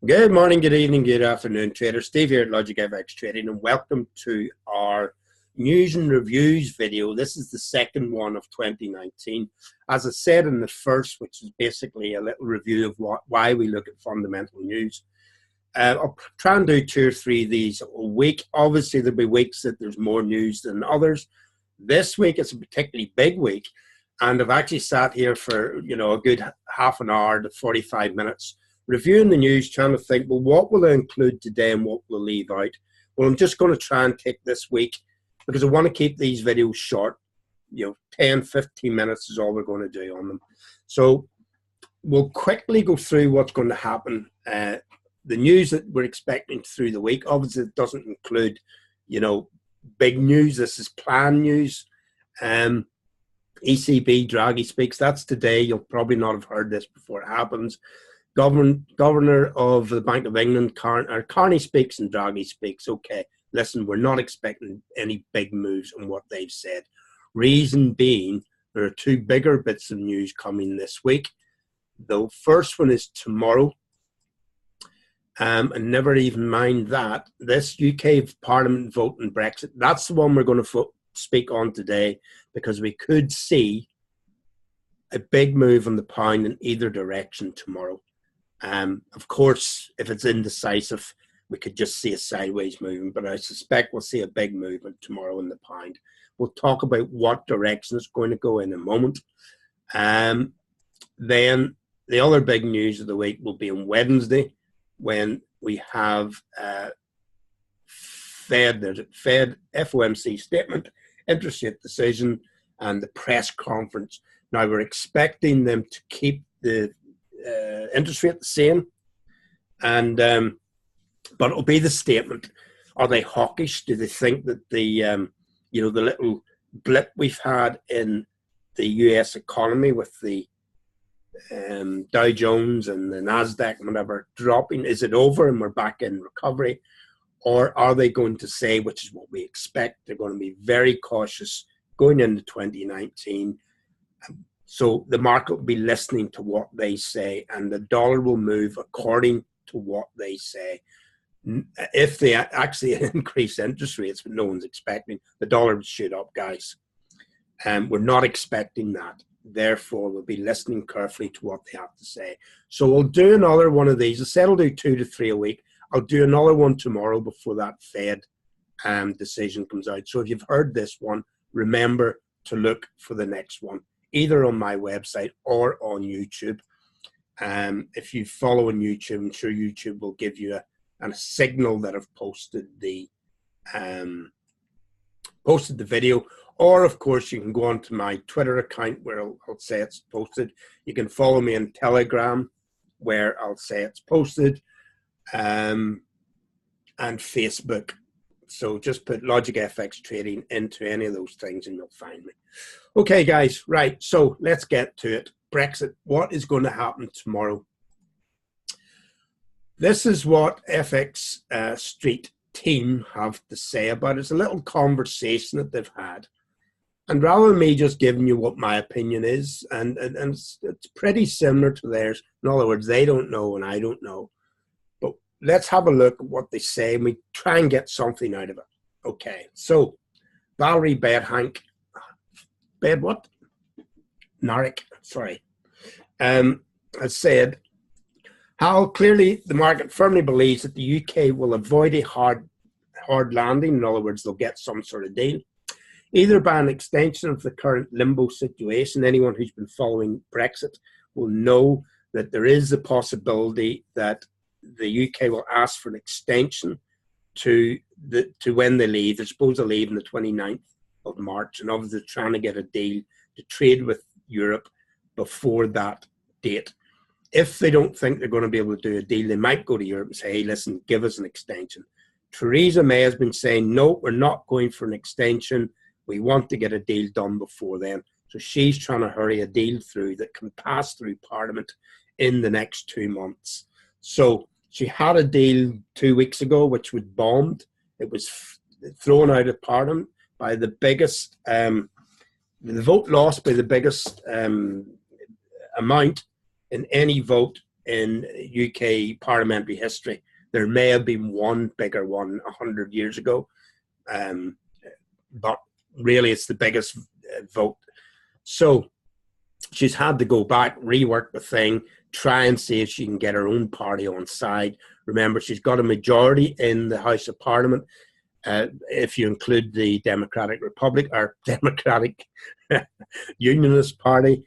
Good morning, good evening, good afternoon, traders. Steve here at Logic FX Trading, and welcome to our news and reviews video. This is the second one of 2019. As I said in the first, which is basically a little review of why we look at fundamental news. I'll try and do 2 or 3 of these a week. Obviously, there'll be weeks that there's more news than others. This week it's a particularly big week, and I've actually sat here for a good half an hour to 45 minutes reviewing the news, trying to think, well, what will I include today and what will I leave out? Well, I'm just going to try and take this week because I want to keep these videos short. 10, 15 minutes is all we're going to do on them. So we'll quickly go through what's going to happen. The news that we're expecting through the week, obviously it doesn't include, big news. This is planned news. ECB Draghi speaks. That's today. You'll probably not have heard this before it happens. Governor of the Bank of England, Carney speaks and Draghi speaks. Okay, listen, we're not expecting any big moves on what they've said. Reason being, there are 2 bigger bits of news coming this week. The first one is tomorrow. And never even mind that. This UK Parliament vote on Brexit, that's the one we're going to speak on today, because we could see a big move on the pound in either direction tomorrow. Of course, if it's indecisive, we could just see a sideways movement, but I suspect we'll see a big movement tomorrow in the pound. We'll talk about what direction it's going to go in a moment. Then the other big news of the week will be on Wednesday, when we have Fed FOMC statement, interest rate decision, and the press conference. Now, we're expecting them to keep the interest rate the same, and but it'll be the statement. Are they hawkish? Do they think that the little blip we've had in the US economy with the Dow Jones and the Nasdaq and whatever dropping, is it over and we're back in recovery? Or are they going to say, which is what we expect, they're going to be very cautious going into 2019? So the market will be listening to what they say, and the dollar will move according to what they say. If they actually increase interest rates, but no one's expecting, the dollar will shoot up, guys. We're not expecting that. Therefore, we'll be listening carefully to what they have to say. So we'll do another one of these. I said I'll do 2 to 3 a week. I'll do another one tomorrow before that Fed decision comes out. So if you've heard this one, remember to look for the next one, either on my website or on YouTube. If you follow on YouTube, I'm sure YouTube will give you a signal that I've posted the video. Or, of course, you can go onto my Twitter account where I'll say it's posted. You can follow me on Telegram where I'll say it's posted, and Facebook. So just put Logic FX Trading into any of those things and you'll find me. Okay, guys, right, so let's get to it. Brexit, what is going to happen tomorrow? This is what FX Street team have to say about it. It's a little conversation that they've had. And rather than me just giving you what my opinion is, and it's pretty similar to theirs. In other words, they don't know and I don't know. But let's have a look at what they say and we try and get something out of it. Okay, so Valerie Bedhank, Narek, sorry, has said, how clearly the market firmly believes that the UK will avoid a hard landing. In other words, they'll get some sort of deal, either by an extension of the current limbo situation. Anyone who's been following Brexit will know that there is a possibility that the UK will ask for an extension to when they leave. They're supposed to leave on the 29th of March, and obviously trying to get a deal to trade with Europe before that date. If they don't think they're going to be able to do a deal, they might go to Europe and say, hey, listen, give us an extension. Theresa May has been saying, no, we're not going for an extension. We want to get a deal done before then. So she's trying to hurry a deal through that can pass through Parliament in the next 2 months. So she had a deal 2 weeks ago, which was bombed. It was thrown out of Parliament by the biggest, the vote lost by the biggest amount in any vote in UK parliamentary history. There may have been one bigger one 100 years ago, but really it's the biggest vote. So she's had to go back, rework the thing, try and see if she can get her own party on side. Remember, she's got a majority in the House of Parliament. If you include the Democratic Republic or Democratic Unionist Party,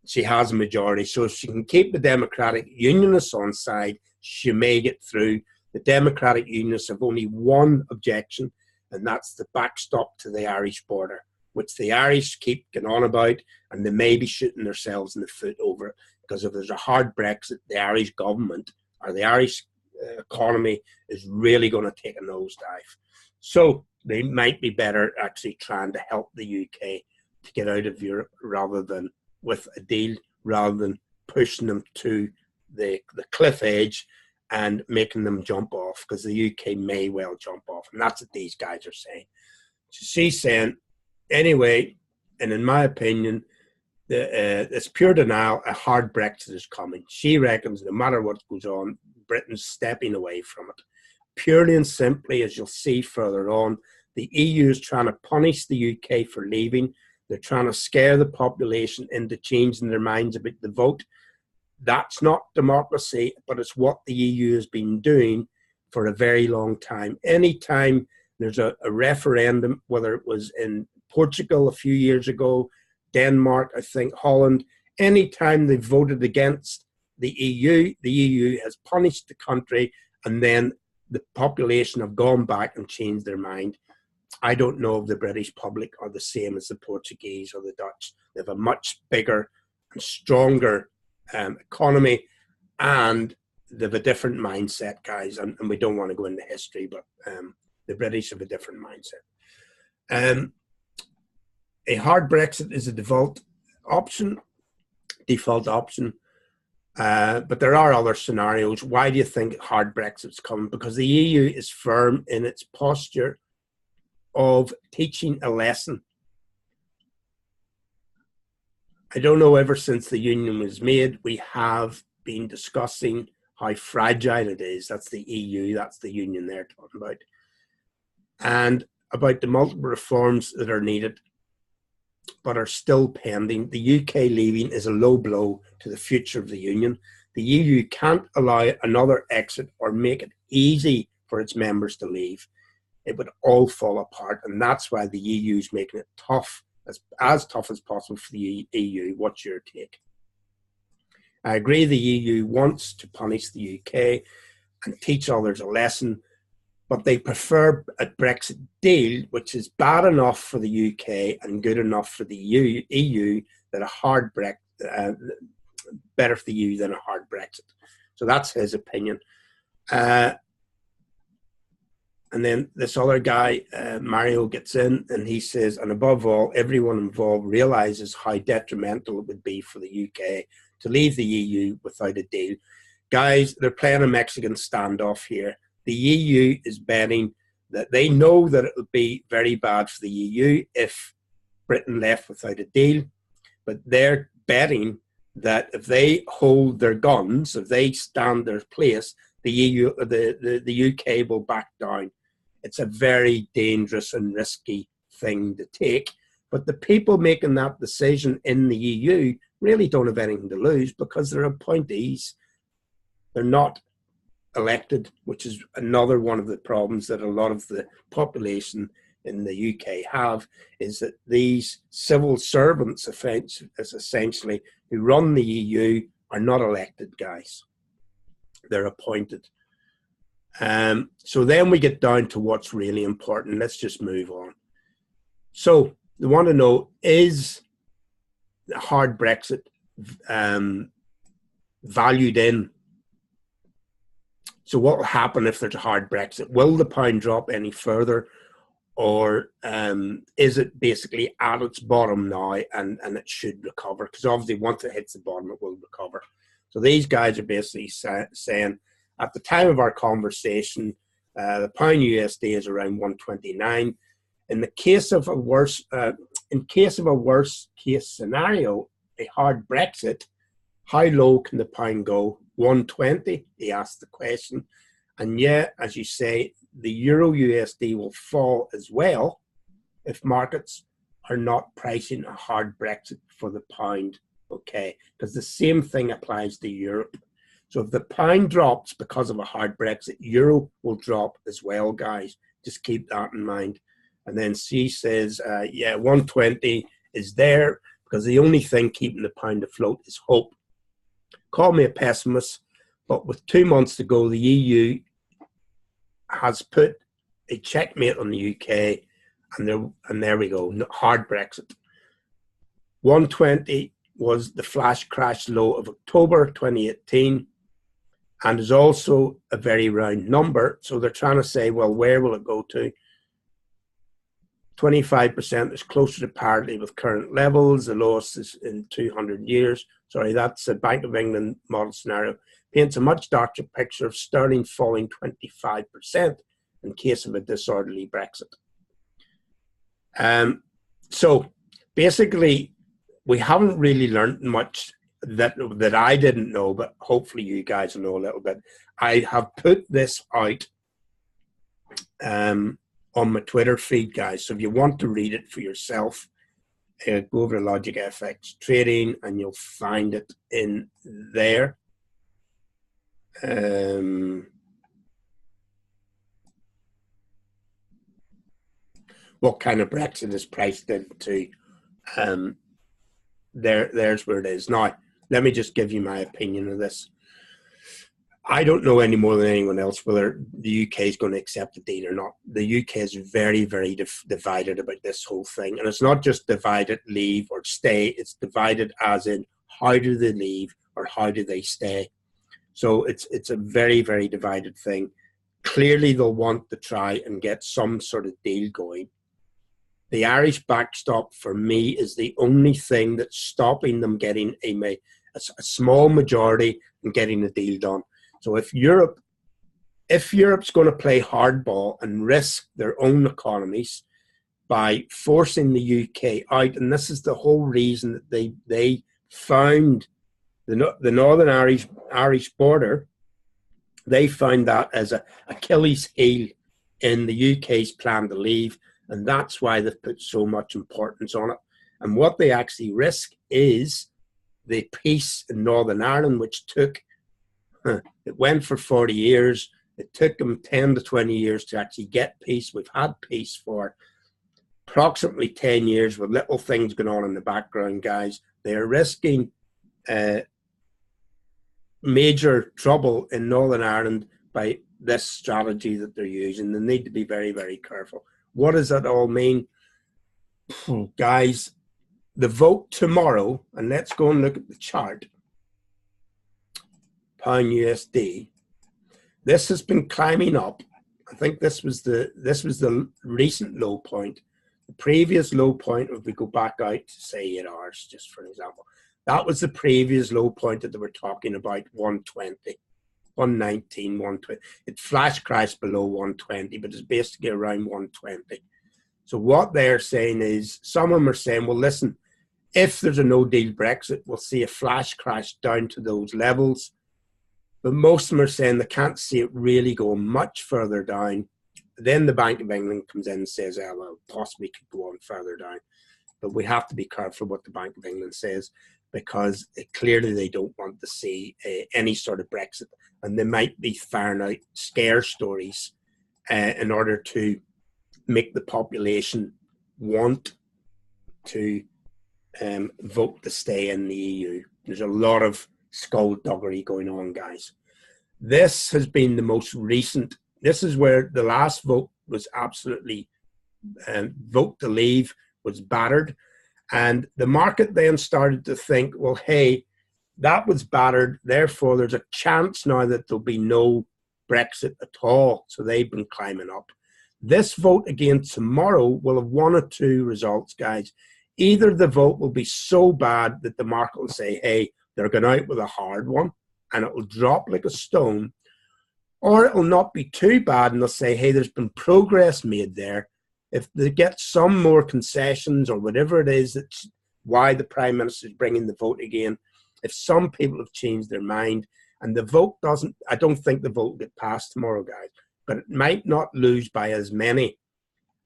she has a majority. So if she can keep the Democratic Unionists on side, she may get through. The Democratic Unionists have only one objection, and that's the backstop to the Irish border, which the Irish keep going on about, and they may be shooting themselves in the foot over it, because if there's a hard Brexit, the Irish government or the Irish economy is really going to take a nosedive. So they might be better actually trying to help the UK to get out of Europe rather than with a deal, rather than pushing them to the cliff edge and making them jump off, because the UK may well jump off. And that's what these guys are saying. So she's saying, anyway, and in my opinion, it's pure denial. A hard Brexit is coming. She reckons no matter what goes on, Britain's stepping away from it. Purely and simply, as you'll see further on, the EU is trying to punish the UK for leaving. They're trying to scare the population into changing their minds about the vote. That's not democracy, but it's what the EU has been doing for a very long time. Anytime there's a referendum, whether it was in Portugal a few years ago, Denmark, I think, Holland, anytime they voted against the EU has punished the country, and then the population have gone back and changed their mind. I don't know if the British public are the same as the Portuguese or the Dutch. They have a much bigger and stronger economy, and they have a different mindset, guys, and we don't want to go into history, but the British have a different mindset. A hard Brexit is a default option, but there are other scenarios. Why do you think hard Brexit's coming? Because the EU is firm in its posture of teaching a lesson. I don't know, ever since the union was made, we have been discussing how fragile it is. That's the EU, that's the union they're talking about. And about the multiple reforms that are needed, but are still pending. The UK leaving is a low blow to the future of the union. The EU can't allow another exit or make it easy for its members to leave. It would all fall apart, and that's why the EU is making it tough, as tough as possible for the EU. What's your take? I agree the EU wants to punish the UK and teach others a lesson, but they prefer a Brexit deal, which is bad enough for the UK and good enough for the EU that a hard Brexit, better for the EU than a hard Brexit. So that's his opinion. And then this other guy, Mario, gets in and he says, and above all, everyone involved realizes how detrimental it would be for the UK to leave the EU without a deal. Guys, they're playing a Mexican standoff here. The EU is betting that they know that it would be very bad for the EU if Britain left without a deal, but they're betting that if they hold their guns, if they stand their place, the UK will back down. It's a very dangerous and risky thing to take. But the people making that decision in the EU really don't have anything to lose because they're appointees. They're not elected, which is another one of the problems that a lot of the population in the UK have, is that these civil servants, essentially, who run the EU are not elected, guys. They're appointed. So then we get down to what's really important. Let's just move on. So they want to know, is the hard Brexit valued in? So what will happen if there's a hard Brexit? Will the pound drop any further? Or is it basically at its bottom now and it should recover? Because obviously once it hits the bottom, it will recover. So these guys are basically saying, at the time of our conversation, the pound USD is around 129. In the case of a worst case scenario, a hard Brexit, How low can the pound go? 120, he asked the question. And yeah, as you say, the Euro USD will fall as well if markets are not pricing a hard Brexit for the pound, okay? Because the same thing applies to Europe. So if the pound drops because of a hard Brexit, Euro will drop as well, guys. Just keep that in mind. And then C says, yeah, 120 is there because the only thing keeping the pound afloat is hope. Call me a pessimist, but with 2 months to go, the EU has put a checkmate on the UK, and there we go, hard Brexit. 120 was the flash crash low of October 2018, and is also a very round number. So they're trying to say, well, where will it go to? 25% is closer to parity with current levels. The lowest is in 200 years. Sorry, that's a Bank of England model scenario. Paints a much darker picture of sterling falling 25% in case of a disorderly Brexit. So basically, we haven't really learned much that I didn't know, but hopefully you guys will know a little bit. I have put this out on my Twitter feed, guys. So if you want to read it for yourself, go over to Logic FX Trading and you'll find it in there. What kind of Brexit is priced into? There's where it is. Now, let me just give you my opinion of this. I don't know any more than anyone else whether the UK is going to accept the deal or not. The UK is very, very divided about this whole thing. And it's not just divided, leave or stay. It's divided as in how do they leave or how do they stay. So it's a very, very divided thing. Clearly, they'll want to try and get some sort of deal going. The Irish backstop, for me, is the only thing that's stopping them getting a small majority and getting a deal done. So if Europe's going to play hardball and risk their own economies by forcing the UK out, and this is the whole reason that they found the Northern Irish border, they found that as an Achilles heel in the UK's plan to leave, and that's why they've put so much importance on it. And what they actually risk is the peace in Northern Ireland, which it went for 40 years. It took them 10 to 20 years to actually get peace. We've had peace for approximately 10 years with little things going on in the background, guys. They're risking major trouble in Northern Ireland by this strategy that they're using. They need to be very, very careful. What does that all mean? Guys, the vote tomorrow, and let's go and look at the chart. Pound USD. This has been climbing up. I think this was the recent low point. The previous low point, if we go back out to say 8 hours, just for an example, that was the previous low point that they were talking about, 120, 119, 120. It flash crashed below 120, but it's basically around 120. So what they're saying is, some of them are saying, well, listen, if there's a no-deal Brexit, we'll see a flash crash down to those levels. But most of them are saying they can't see it really going much further down. Then the Bank of England comes in and says, oh, well, possibly could go on further down. But we have to be careful what the Bank of England says, because clearly they don't want to see any sort of Brexit. And they might be firing out scare stories in order to make the population want to vote to stay in the EU. There's a lot of skullduggery going on, guys. This has been the most recent. This is where the last vote was absolutely vote to leave was battered. And the market then started to think, well, hey, that was battered. Therefore, there's a chance now that there'll be no Brexit at all. So they've been climbing up. This vote again tomorrow will have one or two results, guys. Either the vote will be so bad that the market will say, hey, they're going out with a hard one and it will drop like a stone, or it will not be too bad and they'll say, hey, there's been progress made there. If they get some more concessions or whatever it is, that's why the Prime Minister is bringing the vote again, if some people have changed their mind and the vote doesn't, I don't think the vote will get passed tomorrow, guys, but it might not lose by as many.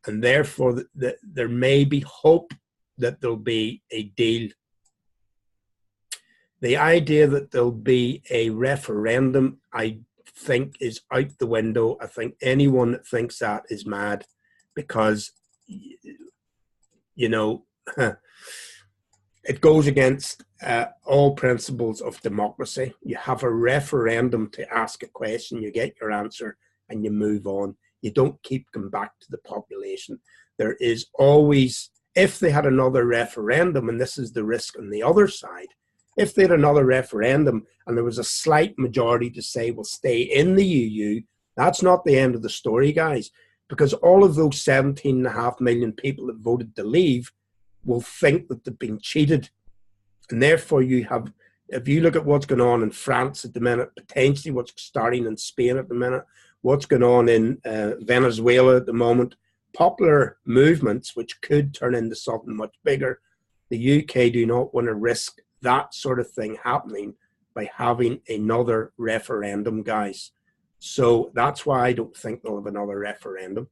And therefore, there may be hope that there'll be a deal. The idea that there'll be a referendum, I think, is out the window. I think anyone that thinks that is mad, because, you know, it goes against all principles of democracy. You have a referendum to ask a question, you get your answer, and you move on. You don't keep going back to the population. There is always, if they had another referendum, and this is the risk on the other side, if they had another referendum and there was a slight majority to say we'll stay in the EU, that's not the end of the story, guys, because all of those 17.5 million people that voted to leave will think that they've been cheated. And therefore you have, if you look at what's going on in France at the minute, potentially what's starting in Spain at the minute, what's going on in Venezuela at the moment, popular movements which could turn into something much bigger, the UK do not want to risk that sort of thing happening by having another referendum, guys. So that's why I don't think they'll have another referendum.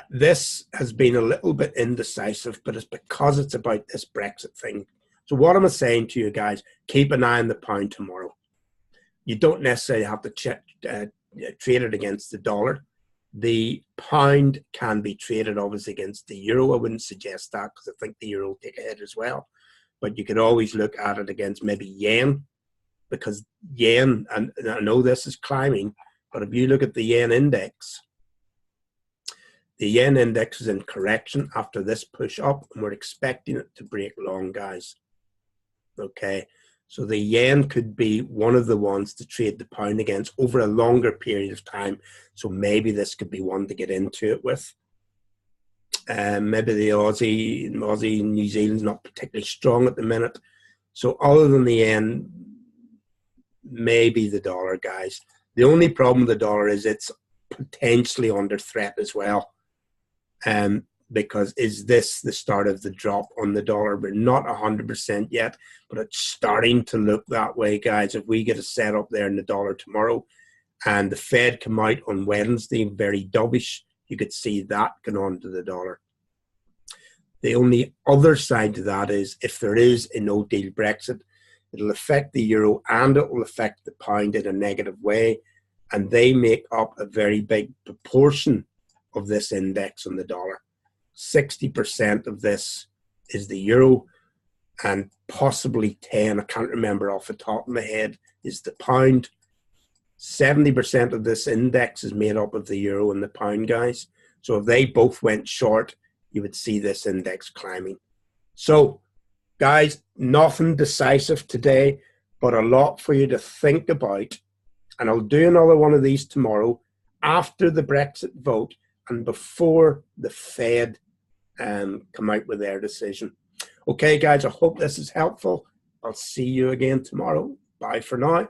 This has been a little bit indecisive, but it's because it's about this Brexit thing. So what am I saying to you guys? Keep an eye on the pound tomorrow. You don't necessarily have to trade it against the dollar. The pound can be traded obviously against the euro. I wouldn't suggest that because I think the euro will take a hit as well. But you could always look at it against maybe yen, because yen, and I know this is climbing, but if you look at the yen index is in correction after this push up, and we're expecting it to break long, guys. Okay, so the yen could be one of the ones to trade the pound against over a longer period of time. So maybe this could be one to get into it with. Maybe the Aussie and New Zealand's not particularly strong at the minute. So other than the yen, maybe the dollar, guys. The only problem with the dollar is it's potentially under threat as well. Because is this the start of the drop on the dollar? We're not 100% yet, but it's starting to look that way, guys. If we get a setup there in the dollar tomorrow and the Fed come out on Wednesday very dovish, you could see that going on to the dollar. The only other side to that is if there is a no-deal Brexit, it'll affect the euro and it will affect the pound in a negative way, and they make up a very big proportion of this index on the dollar. 60% of this is the euro, and possibly 10, I can't remember off the top of my head, is the pound. 70% of this index is made up of the euro and the pound, guys. So if they both went short, you would see this index climbing. So, guys, nothing decisive today, but a lot for you to think about. And I'll do another one of these tomorrow after the Brexit vote and before the Fed come out with their decision. Okay, guys, I hope this is helpful. I'll see you again tomorrow. Bye for now.